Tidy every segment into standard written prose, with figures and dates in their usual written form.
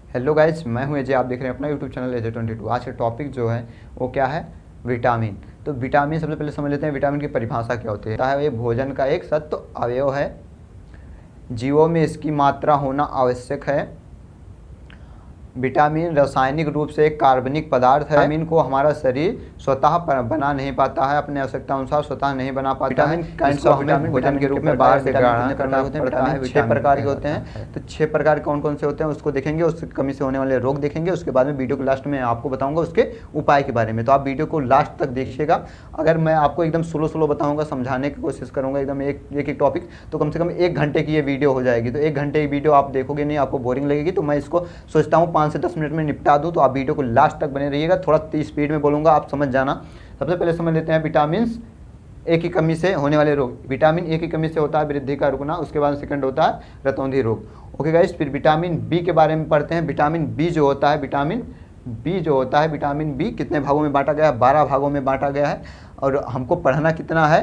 Hello guys, मैं हूं अजय। आप देख रहे हैं अपना यूट्यूब चैनल AJ22। आज का टॉपिक जो है वो क्या है? विटामिन। तो विटामिन सबसे पहले समझ लेते हैं विटामिन की परिभाषा क्या होती है। ये भोजन का एक सत्व अवयव है, जीवों में इसकी मात्रा होना आवश्यक है। विटामिन रासायनिक रूप से एक कार्बनिक पदार्थ है। विटामिन को हमारा शरीर स्वतः बना नहीं पाता है, अपने आवश्यकता अनुसार स्वतः नहीं बना पाता विटामिन है। काइंड्स ऑफ विटामिन भोजन के रूप में बाहर से ग्रहण करना पड़ता है। 6 प्रकार के होते हैं। तो 6 प्रकार कौन कौन से होते हैं उसको देखेंगे, उसकी कमी से होने वाले रोग देखेंगे। उसके बाद में वीडियो के लास्ट में आपको बताऊंगा उसके उपाय के बारे में। तो आप वीडियो को लास्ट तक देखिएगा। अगर मैं आपको एकदम स्लो बताऊंगा, समझाने की कोशिश करूंगा एकदम एक टॉपिक, तो कम से कम 1 घंटे की ये वीडियो हो जाएगी। तो 1 घंटे की वीडियो आप देखोगे नहीं, आपको बोरिंग लगेगी। तो मैं इसको सोचता हूँ 5 से 10 मिनट में निपटा दूं। तो आप वीडियो को लास्ट तक बने रहिएगा। थोड़ा तेज स्पीड में बोलूंगा, आप समझ जाना। सबसे पहले समझ लेते हैं विटामिन ए की कमी से होने वाले रोग। विटामिन ए की कमी से होता है वृद्धि का रुकना। उसके बाद सेकंड होता है रतौंधी रोग। ओके गाइस, फिर विटामिन बी के बारे में पढ़ते हैं। विटामिन बी जो होता है, विटामिन बी कितने भागों में बांटा गया है? 12 भागों में बांटा गया है। और हमको पढ़ना कितना है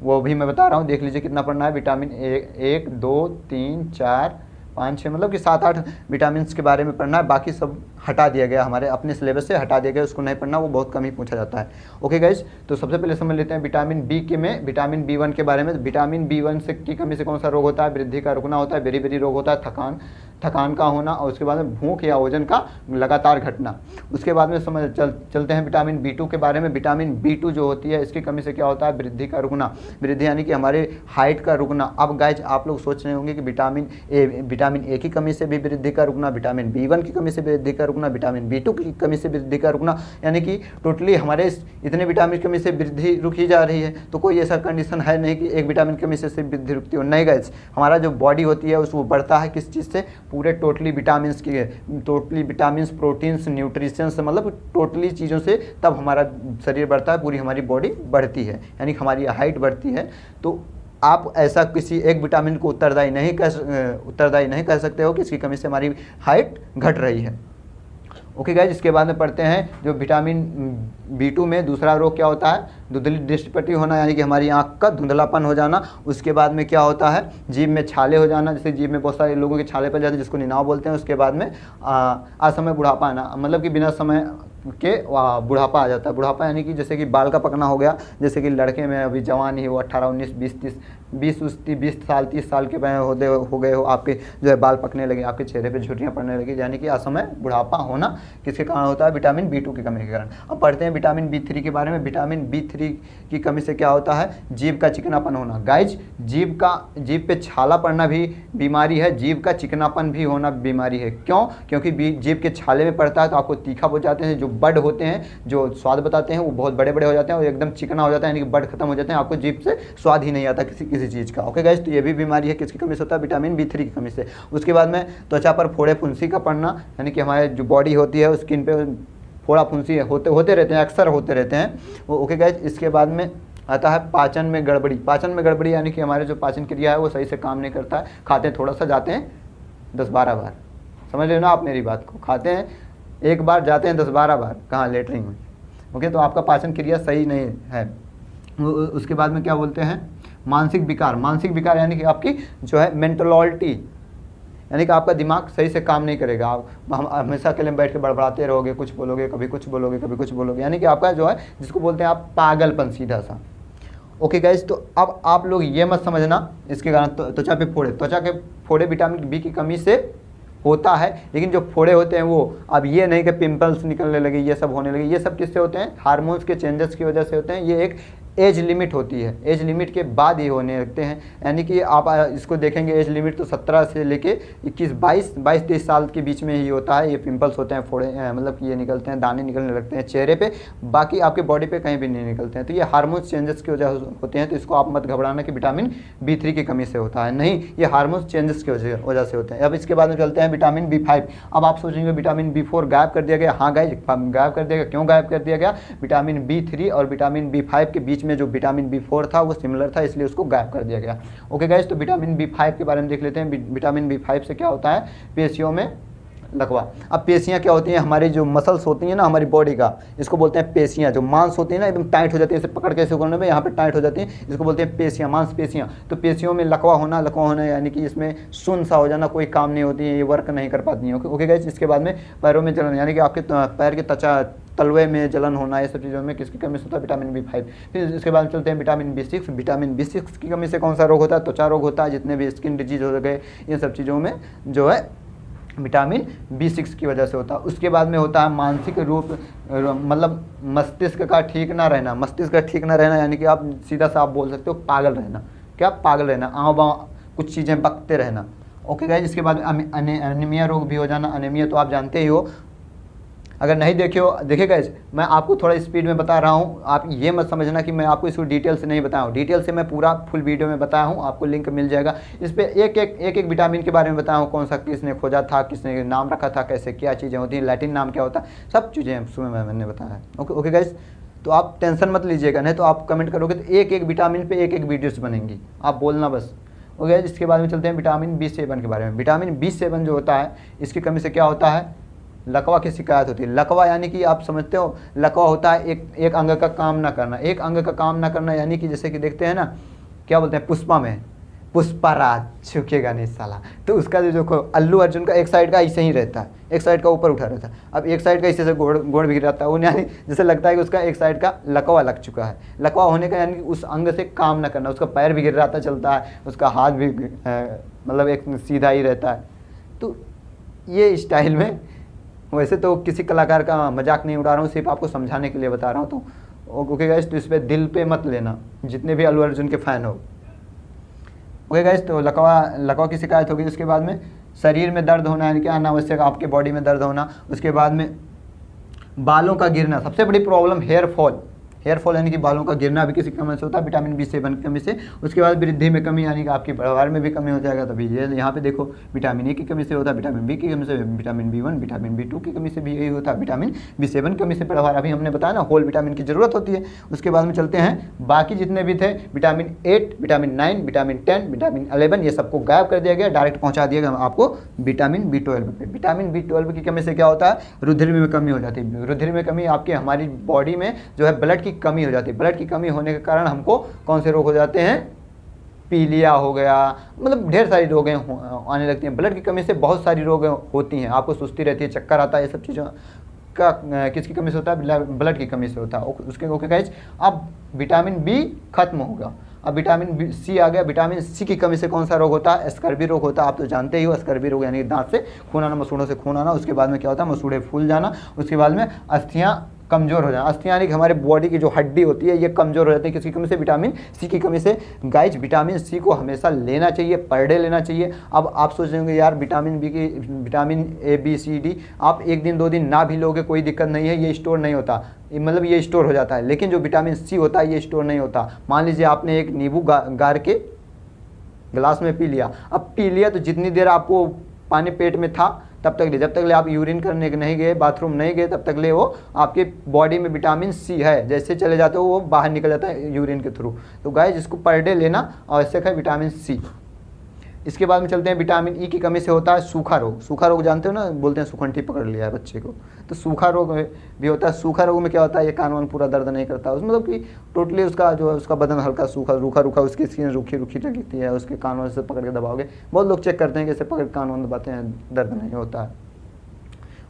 वो भी मैं बता रहा हूँ, देख लीजिए कितना पढ़ना है। विटामिन ए 1 2 3 4 5 6 मतलब कि 7-8 विटामिन के बारे में पढ़ना है। बाकी सब हटा दिया गया, हमारे अपने सिलेबस से हटा दिया गया, उसको नहीं पढ़ना, वो बहुत कम ही पूछा जाता है। ओके गाइज, तो सबसे पहले समझ लेते हैं विटामिन बी के में विटामिन बी 1 के बारे में। विटामिन बी 1 से की कमी से कौन सा रोग होता है? वृद्धि का रुकना होता है, बेरी रोग होता है, थकान का होना, और उसके बाद में भूख या वजन का लगातार घटना। उसके बाद में चलते हैं विटामिन बी 2 के बारे में। विटामिन बी 2 जो होती है, इसकी कमी से क्या होता है? वृद्धि का रुकना। वृद्धि यानी कि हमारे हाइट का रुकना। अब गाइज आप लोग सोच रहे होंगे कि विटामिन ए की कमी से भी वृद्धि का रुकना, विटामिन बी 1 की कमी से वृद्धि का रुकना, विटामिन बी 2 की कमी से वृद्धि का रुकना, यानी कि टोटली हमारे इतने विटामिन की कमी से वृद्धि रुकी जा रही है। तो कोई ऐसा कंडीशन है नहीं कि एक विटामिन की कमी से सिर्फ वृद्धि रुकती हो। नहीं गाइज, हमारा जो बॉडी होती है उसको बढ़ता है किस चीज़ से? पूरे टोटली विटामिन्स की, टोटली विटामिन्स, प्रोटीन्स, न्यूट्रिशंस, मतलब टोटली चीज़ों से तब हमारा शरीर बढ़ता है, पूरी हमारी बॉडी बढ़ती है, यानी हमारी हाइट बढ़ती है। तो आप ऐसा किसी एक विटामिन को उत्तरदायी नहीं कह सकते हो कि इसकी कमी से हमारी हाइट घट रही है। ओके गाइज, इसके बाद में पढ़ते हैं जो विटामिन बी 2 में दूसरा रोग क्या होता है? धुंधली दृष्टि होना, यानी कि हमारी आंख का धुंधलापन हो जाना। उसके बाद में क्या होता है? जीभ में छाले हो जाना, जैसे जीभ में बहुत सारे लोगों के छाले पड़ जाते हैं, जिसको निनाव बोलते हैं। उसके बाद में असमय बुढ़ापा आना, मतलब कि बिना समय के बुढ़ापा आ जाता है। बुढ़ापा यानी कि जैसे कि बाल का पकना हो गया, जैसे कि लड़के में अभी जवान ही हो, 18 19 20 साल 30 साल के हो गए हो, आपके जो है बाल पकने लगे, आपके चेहरे पे झुर्रियाँ पड़ने लगी, यानी कि असमय बुढ़ापा होना किसके कारण होता है? विटामिन बी 2 की कमी के कारण। अब पढ़ते हैं विटामिन बी 3 के बारे में। विटामिन बी 3 की कमी से क्या होता है? जीभ का चिकनापन होना। गाइज, जीभ पे छाला पड़ना भी बीमारी है, जीभ का चिकनापन भी होना बीमारी है। क्यों? क्योंकि जीभ के छाले में पड़ता है तो आपको तीखा हो जाते हैं, जो बड होते हैं, जो स्वाद बताते हैं, वो बहुत बड़े हो जाते हैं और एकदम चिकना हो जाता है, यानी कि बड खत्म हो जाते हैं, आपको जीभ से स्वाद ही नहीं आता किसी चीज़ का। ओके गाइस, तो ये भी बीमारी है, किसकी कमी से होता है? विटामिन बी 3 की कमी से। उसके बाद में त्वचा पर फोड़े फुंसी का पड़ना, यानी कि हमारे जो बॉडी होती है स्किन पे फोड़ा फुंसी होते रहते हैं, अक्सर होते रहते हैं वो। ओके गाइस, इसके बाद में आता है पाचन में गड़बड़ी, यानी कि हमारे जो पाचन क्रिया है वो सही से काम नहीं करता है। खाते हैं थोड़ा सा, जाते हैं 10-12 बार, समझ लेना आप मेरी बात को। खाते हैं 1 बार, जाते हैं 10-12 बार, कहाँ? लेटरिन में। ओके, तो आपका पाचन क्रिया सही नहीं है। उसके बाद में क्या बोलते हैं? मानसिक विकार यानी कि आपकी जो है मेंटलिटी, यानी कि आपका दिमाग सही से काम नहीं करेगा। आप हमेशा अकेले में बैठ के बड़बड़ाते रहोगे, कुछ बोलोगे, कभी कुछ बोलोगे, यानी कि आपका जो है जिसको बोलते हैं आप पागलपन, सीधा सा। ओके गाइज, तो अब आप लोग ये मत समझना इसके कारण त्वचा के फोड़े विटामिन बी की कमी से होता है। लेकिन जो फोड़े होते हैं वो, अब ये नहीं कि पिंपल्स निकलने लगे, ये सब होने लगे, ये सब किससे होते हैं? हार्मोन्स के चेंजेस की वजह से होते हैं। ये एक एज लिमिट होती है, एज लिमिट के बाद ही होने लगते हैं। यानी कि आप इसको देखेंगे, एज लिमिट तो 17 से लेके 21 22-23 साल के बीच में ही होता है। ये पिंपल्स होते हैं, फोड़े मतलब कि ये निकलते हैं, दाने निकलने लगते हैं चेहरे पे, बाकी आपके बॉडी पे कहीं भी नहीं निकलते हैं। तो ये हार्मोन्स चेंजेस की वजह होते हैं। तो इसको आप मत घबराना कि विटामिन बी 3 की कमी से होता है, नहीं, ये हार्मोन्स चेंजेस की वजह से होते हैं। अब इसके बाद में चलते हैं विटामिन बी 5। अब आप सोचेंगे विटामिन बी 4 गायब कर दिया गया। हाँ गाइस, गायब कर दिया गया। क्यों गायब कर दिया गया? विटामिन बी 3 और विटामिन बी 5 के बीच में जो विटामिन बी 4 था वो सिमिलर था, इसलिए उसको गायब कर दिया गया। ओके गाइस, तो विटामिन बी 5 के बारे में देख लेते हैं। विटामिन बी 5 से क्या होता है? पेशियों में लकवा। अब पेशियाँ क्या होती हैं, हमारी जो मसल्स होती हैं ना हमारी बॉडी का, इसको बोलते हैं पेशियाँ। जो मांस होती है ना एकदम टाइट हो जाती है, इसे पकड़ के ऐसे करने में यहाँ पे टाइट हो जाती है, इसको बोलते हैं पेशियाँ, मांसपेशियाँ। तो पेशियों में लकवा होना यानी कि इसमें सुन्न सा हो जाना, कोई काम नहीं होती है, ये वर्क नहीं कर पाती हैं। Okay guys. इसके बाद में पैरों में जलन, यानी कि आपके पैर के तलवे में जलन होना, ये सब चीज़ों में किसकी कमी से होता है, विटामिन B5। फिर इसके बाद चलते हैं विटामिन B6। विटामिन B6 की कमी से कौन सा रोग होता है, त्वचा रोग होता है। जितने भी स्किन डिजीज हो गए, इन सब चीज़ों में जो है विटामिन B6 की वजह से होता है। उसके बाद में होता है मानसिक रूप, मतलब मस्तिष्क का ठीक ना रहना। मस्तिष्क का ठीक ना रहना यानी कि आप सीधा सा आप बोल सकते हो पागल रहना। क्या, पागल रहना, आँव बाँव कुछ चीज़ें बकते रहना। Okay guys. इसके बाद अनीमिया रोग भी हो जाना। अनीमिया तो आप जानते ही हो, अगर नहीं देखिए गाइस, मैं आपको थोड़ा स्पीड में बता रहा हूँ। आप ये मत समझना कि मैं आपको इसको डिटेल से नहीं बताया हूँ। डिटेल से मैं पूरा फुल वीडियो में बताया हूँ, आपको लिंक मिल जाएगा। इस पर एक विटामिन के बारे में बताया हूँ, कौन सा किसने खोजा था, किसने नाम रखा था, कैसे क्या चीज़ें होती हैं, लैटिन नाम क्या होता है, सब चीज़ें सुबह मैंने बताया है। Okay guys. तो आप टेंशन मत लीजिएगा, नहीं तो आप कमेंट करोगे तो एक विटामिन पे एक वीडियोस बनेंगी, आप बोलना बस। ओके। इसके बाद में चलते हैं विटामिन B7 के बारे में। विटामिन B7 जो होता है, इसकी कमी से क्या होता है, लकवा की शिकायत होती है। लकवा यानी कि आप समझते हो, लकवा होता है एक अंग का काम ना करना। एक अंग का काम ना करना यानी कि जैसे कि देखते हैं ना, क्या बोलते हैं, पुष्पा में पुष्पाराज झुकेगा नहीं साला, तो उसका जो अल्लू अर्जुन का एक साइड का ऐसे ही रहता है, एक साइड का ऊपर उठा रहता है। अब एक साइड का इसे से गोड़ भी रहता है, वो यानी जैसे लगता है कि उसका एक साइड का लकवा लग चुका है। लकवा होने का यानी कि उस अंग से काम ना करना। उसका पैर भी गिर रहा चलता है, उसका हाथ भी मतलब एक सीधा ही रहता है। तो ये स्टाइल में, वैसे तो किसी कलाकार का मजाक नहीं उड़ा रहा हूँ, सिर्फ आपको समझाने के लिए बता रहा हूँ। तो ओके गाइस। तो इस पर दिल पे मत लेना, जितने भी अल्लू अर्जुन के फ़ैन हो। Okay guys. तो लकवा की शिकायत होगी। उसके बाद में शरीर में दर्द होना, यानी कि अनावश्यक आपके बॉडी में दर्द होना। उसके बाद में बालों का गिरना, सबसे बड़ी प्रॉब्लम हेयर फॉल यानी कि बालों का गिरना भी किसी कमी से होता है, विटामिन B7 की कमी से। उसके बाद वृद्धि में कमी, यानी कि आपकी पैदावार में भी कमी हो जाएगा। तभी ये यहाँ पे देखो, विटामिन A की कमी से होता है, विटामिन B की कमी से, विटामिन B1, विटामिन B2 की कमी से भी यही होता है, विटामिन B7 की कमी से पैदावार, अभी हमने बताया ना, होल विटामिन की जरूरत होती है। उसके बाद में चलते हैं बाकी जितने भी थे, विटामिन 8, विटामिन 9, विटामिन 10, विटामिन 11, ये सबको गायब कर दिया गया, डायरेक्ट पहुँचा दिया गया आपको विटामिन B12 पे। विटामिन B12 की कमी से क्या होता है, रुधिर में कमी हो जाती है। रुधिर में कमी आपकी हमारी बॉडी में जो है ब्लड की कमी हो जाती है। ब्लड की कमी होने के कारण हमको कौन से रोग हो जाते हैं, पीलिया हो गया, मतलब ढेर सारी रोगें आने लगती हैं। ब्लड की कमी से बहुत सारी रोग होती हैं, आपको सुस्ती रहती है, चक्कर आता है, ये सब चीज़ों का किसकी कमी से होता है, ब्लड की कमी से होता है। उसके ओके गाइस। अब विटामिन B खत्म होगा, अब विटामिन C आ गया। विटामिन C की कमी से कौन सा रोग होता है, स्कर्वी रोग होता है। आप तो जानते ही हो, स्कर्वी रोग यानी दांत से खून आना, मसूड़ों से खून आना। उसके बाद में क्या होता है, मसूड़े फूल जाना। उसके बाद में अस्थियाँ कमज़ोर हो जाना। अस्थियाँ यानी कि हमारे बॉडी की जो हड्डी होती है, ये कमज़ोर हो जाती है किसकी कमी से, विटामिन C की कमी से। गाइज विटामिन C को हमेशा लेना चाहिए, पर डे लेना चाहिए। अब आप सोचेंगे यार vitamin A B C D आप एक दिन 2 दिन ना भी लोगे कोई दिक्कत नहीं है, ये स्टोर नहीं होता, मतलब ये स्टोर हो जाता है। लेकिन जो विटामिन C होता है ये स्टोर नहीं होता। मान लीजिए आपने एक नींबू गार के गिलास में पी लिया, अब पी लिया तो जितनी देर आपको पानी पेट में था तब तक ले, जब तक ले आप यूरिन करने नहीं गए, बाथरूम नहीं गए, तब तक ले वो आपके बॉडी में विटामिन C है। जैसे चले जाते हो वो बाहर निकल जाता है यूरिन के थ्रू। तो गाइस इसको पर डे लेना आवश्यक है, विटामिन C। इसके बाद में चलते हैं विटामिन E की कमी से होता है सूखा रोग। सूखा रोग जानते हो ना, बोलते हैं सुखंठी पकड़ लिया है बच्चे को, तो सूखा रोग भी होता है। सूखा रोग में क्या होता है, ये कान वान पूरा दर्द नहीं करता, उसमें मतलब कि टोटली उसका जो है उसका बदन हल्का सूखा रूखा, उसकी स्किन रूखी लगती है, उसके कान वान से पकड़ के दबाओगे, बहुत लोग चेक करते हैं कि ऐसे पकड़ कान वान दबाते हैं, दर्द नहीं होता है।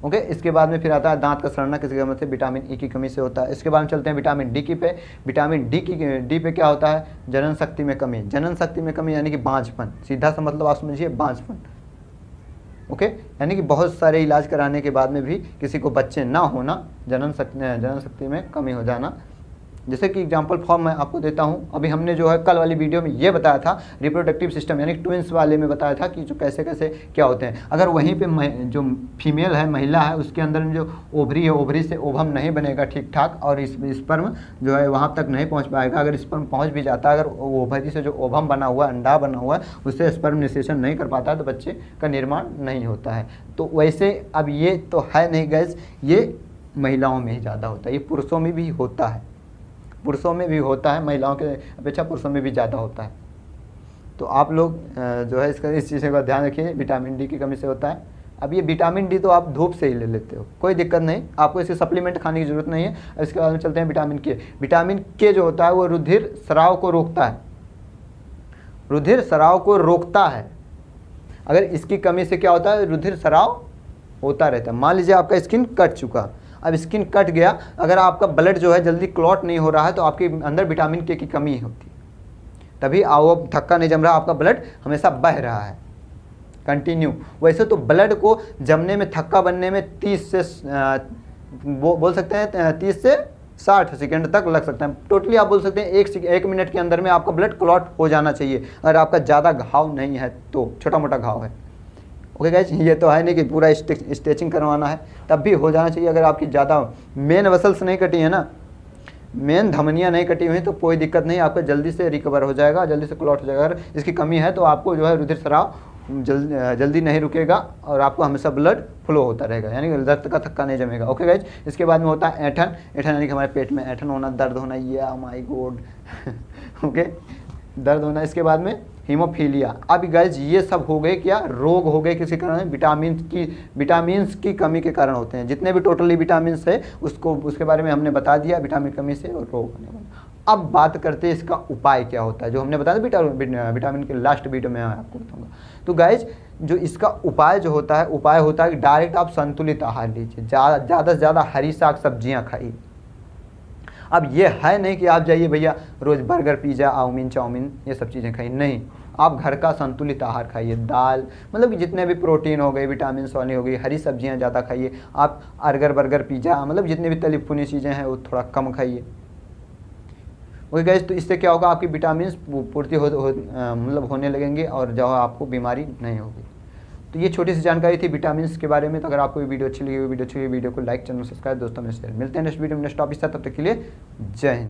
ओके। इसके बाद में फिर आता है दांत का सड़ना, किसी वजह से विटामिन E की कमी से होता है। इसके बाद में चलते हैं विटामिन D की पे। विटामिन D पे क्या होता है, जनन शक्ति में कमी। जनन शक्ति में कमी यानी कि बांझपन, सीधा सा मतलब आप समझिए बांझपन। ओके। यानी कि बहुत सारे इलाज कराने के बाद में भी किसी को बच्चे ना होना, जनन शक्ति में कमी हो जाना। जैसे कि एग्जांपल फॉर्म मैं आपको देता हूं, अभी हमने जो है कल वाली वीडियो में ये बताया था, रिप्रोडक्टिव सिस्टम यानी ट्विंस वाले में बताया था कि जो कैसे क्या होते हैं। अगर वहीं पे जो फीमेल है, महिला है, उसके अंदर में जो ओवरी है, ओवरी से ओवम नहीं बनेगा ठीक ठाक, और इस स्पर्म जो है वहाँ तक नहीं पहुँच पाएगा। अगर स्पर्म पहुँच भी जाता है, अगर ओवरी से जो ओवम बना हुआ, अंडा बना हुआ है, उससे स्पर्म निषेचन नहीं कर पाता है, तो बच्चे का निर्माण नहीं होता है। तो वैसे अब ये तो है नहीं गैस, ये महिलाओं में ही ज़्यादा होता है, ये पुरुषों में भी होता है, पुरुषों में भी होता है, महिलाओं के अपेक्षा पुरुषों में भी ज़्यादा होता है। तो आप लोग जो है इस चीज़ का ध्यान रखिए, विटामिन D की कमी से होता है। अब ये विटामिन डी तो आप धूप से ही ले लेते हो, कोई दिक्कत नहीं, आपको इसके सप्लीमेंट खाने की जरूरत नहीं है। इसके बाद में चलते हैं विटामिन के। विटामिन के जो होता है वो रुधिर स्राव को रोकता है, रुधिर स्राव को रोकता है। अगर इसकी कमी से क्या होता है, रुधिर स्राव होता रहता है। मान लीजिए आपका स्किन कट चुका, अब स्किन कट गया, अगर आपका ब्लड जो है जल्दी क्लॉट नहीं हो रहा है तो आपके अंदर विटामिन के की कमी होती है, तभी वो थक्का नहीं जम रहा, आपका ब्लड हमेशा बह रहा है कंटिन्यू। वैसे तो ब्लड को जमने में, थक्का बनने में 30 से वो बोल सकते हैं 30 से 60 सेकंड तक लग सकता है। टोटली आप बोल सकते हैं 1 मिनट के अंदर में आपका ब्लड क्लॉट हो जाना चाहिए, अगर आपका ज़्यादा घाव नहीं है तो, छोटा मोटा घाव है। ओके गाइस, ये तो है नहीं कि पूरा स्टिचिंग करवाना है, तब भी हो जाना चाहिए। अगर आपकी ज़्यादा मेन मसल्स नहीं कटी है ना, मेन धमनियाँ नहीं कटी हुई तो कोई दिक्कत नहीं, आपका जल्दी से रिकवर हो जाएगा, जल्दी से क्लॉट हो जाएगा। अगर इसकी कमी है तो आपको जो है रुधिर स्राव जल्दी नहीं रुकेगा और आपको हमेशा ब्लड फ्लो होता रहेगा, यानी कि रक्त का थक्का नहीं जमेगा। ओके गाइज, इसके बाद में होता है ऐंठन। ऐंठन यानी कि हमारे पेट में ऐंठन होना, दर्द होना, ये माय गॉड ओके, दर्द होना। इसके बाद में हीमोफीलिया। अब गाइज ये सब हो गए क्या, रोग हो गए, किसी कारण विटामिन्स की कमी के कारण होते हैं। जितने भी टोटली विटामिन्स है उसके बारे में हमने बता दिया, विटामिन कमी से और रोग होने वाला। अब बात करते हैं इसका उपाय क्या होता है, जो हमने बताया विटामिन के लास्ट वीडियो में आपको बताऊंगा। तो गाइज जो इसका उपाय जो होता है, उपाय होता है कि डायरेक्ट आप संतुलित आहार लीजिए, ज़्यादा से ज़्यादा हरी साग सब्जियां खाइए। अब ये है नहीं कि आप जाइए भैया रोज़ बर्गर पिज़्ज़ा चाउमीन ये सब चीज़ें खाइए, नहीं, आप घर का संतुलित आहार खाइए। दाल, मतलब कि जितने भी प्रोटीन हो गए, विटामिन वाली हो गई, हरी सब्जियां ज़्यादा खाइए। आप बर्गर पिज़्ज़ा, मतलब जितने भी तली भुनी चीज़ें हैं वो थोड़ा कम खाइए। ओके गाइस, तो इससे क्या होगा, आपकी विटामिन पूर्ति मतलब होने लगेंगे और जो आपको बीमारी नहीं होगी। तो ये छोटी सी जानकारी थी विटामिन के बारे में। तो अगर आपको वीडियो अच्छी लगी, वीडियो को लाइक, चैनल सब्सक्राइब, दोस्तों में शेयर। मिलते हैं नेक्स्ट वीडियो में नेक्स्ट टॉपिक से, तब तक के लिए जय हिंद।